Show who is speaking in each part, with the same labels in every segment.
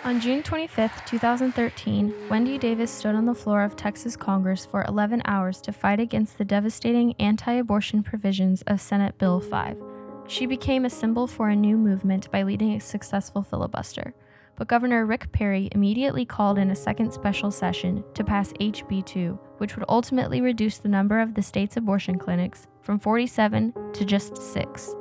Speaker 1: On June 25, 2013, Wendy Davis stood on the floor of Texas Congress for 11 hours to fight against the devastating anti-abortion provisions of Senate Bill 5. She became a symbol for a new movement by leading a successful filibuster. But Governor Rick Perry immediately called in a second special session to pass HB 2, which would ultimately reduce the number of the state's abortion clinics from 47 to just 6.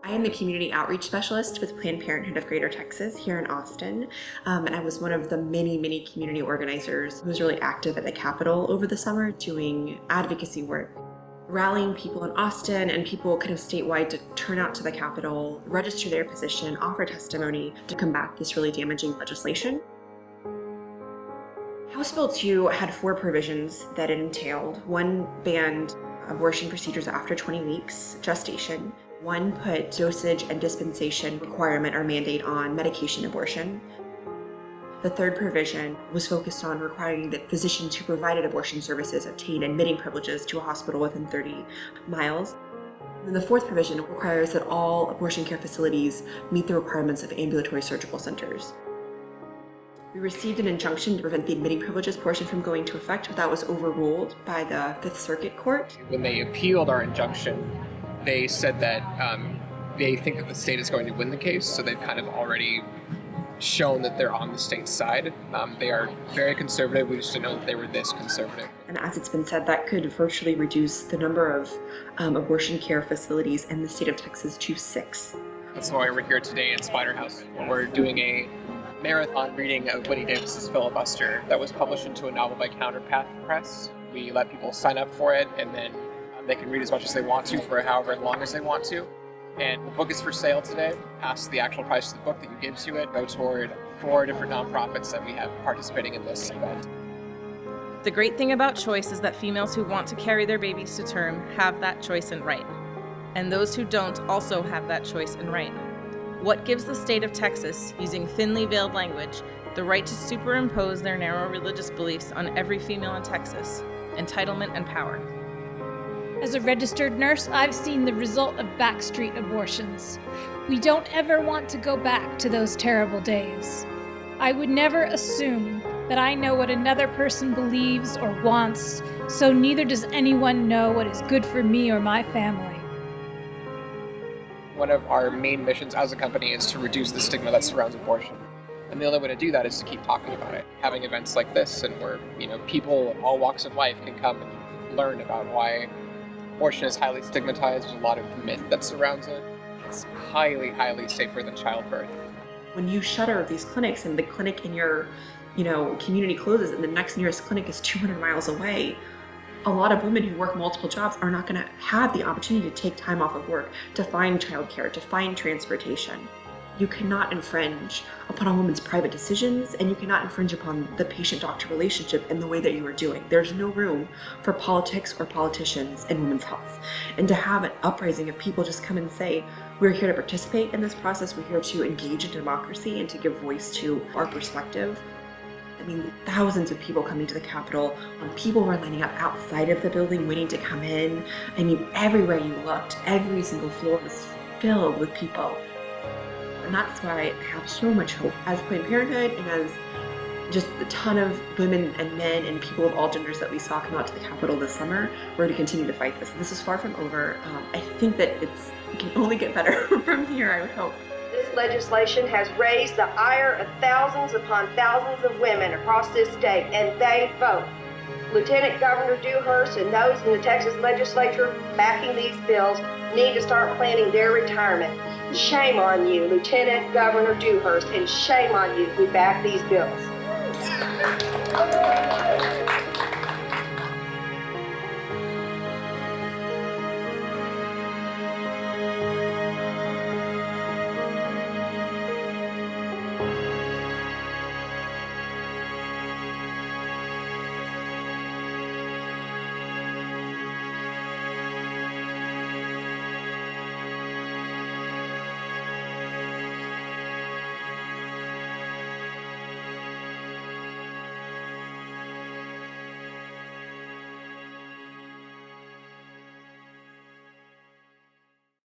Speaker 2: I am the community outreach specialist with Planned Parenthood of Greater Texas here in Austin, and I was one of the many community organizers who was really active at the Capitol over the summer doing advocacy work, rallying people in Austin and people kind of statewide to turn out to the Capitol, register their position, offer testimony to combat this really damaging legislation. House Bill 2 had 4 provisions that it entailed. One banned abortion procedures after 20 weeks gestation. One put dosage and dispensation requirement or mandate on medication abortion. The third provision was focused on requiring that physicians who provided abortion services obtain admitting privileges to a hospital within 30 miles. And the fourth provision requires that all abortion care facilities meet the requirements of ambulatory surgical centers. We received an injunction to prevent the admitting privileges portion from going into effect, but that was overruled by the Fifth Circuit Court.
Speaker 3: When they appealed our injunction, they said that they think that the state is going to win the case, so they've kind of already shown that they're on the state's side. They are very conservative. We just didn't know that they were this conservative.
Speaker 2: And as it's been said, that could virtually reduce the number of abortion care facilities in the state of Texas to 6.
Speaker 3: That's why we're here today in Spider House. We're doing a marathon reading of Wendy Davis's Filibuster that was published into a novel by Counterpath Press. We let people sign up for it, and then they can read as much as they want to for however long as they want to. And the book is for sale today. Past the actual price of the book that you give to it go toward 4 different nonprofits that we have participating in this event.
Speaker 4: The great thing about choice is that females who want to carry their babies to term have that choice and right. And those who don't also have that choice and right. What gives the state of Texas, using thinly veiled language, the right to superimpose their narrow religious beliefs on every female in Texas? Entitlement and power.
Speaker 5: As a registered nurse, I've seen the result of backstreet abortions. We don't ever want to go back to those terrible days. I would never assume that I know what another person believes or wants, so neither does anyone know what is good for me or my family.
Speaker 3: One of our main missions as a company is to reduce the stigma that surrounds abortion. And the only way to do that is to keep talking about it. Having events like this, and where people of all walks of life can come and learn about why abortion is highly stigmatized. There's a lot of myth that surrounds it. It's highly safer than childbirth.
Speaker 2: When you shutter these clinics and the clinic in your community closes and the next nearest clinic is 200 miles away, a lot of women who work multiple jobs are not going to have the opportunity to take time off of work to find childcare, to find transportation. You cannot infringe upon a woman's private decisions, and you cannot infringe upon the patient-doctor relationship in the way that you are doing. There's no room for politics or politicians in women's health. And to have an uprising of people just come and say, we're here to participate in this process, we're here to engage in democracy and to give voice to our perspective. I mean, thousands of people coming to the Capitol, people were lining up outside of the building waiting to come in. I mean, everywhere you looked, every single floor was filled with people. And that's why I have so much hope as Planned Parenthood and as just a ton of women and men and people of all genders that we saw come out to the Capitol this summer. We're to continue to fight this. This is far from over. I think that it can only get better from here, I would hope.
Speaker 6: This legislation has raised the ire of thousands upon thousands of women across this state, and they vote. Lieutenant Governor Dewhurst and those in the Texas legislature backing these bills need to start planning their retirement. Shame on you, Lieutenant Governor Dewhurst, and shame on you who back these bills.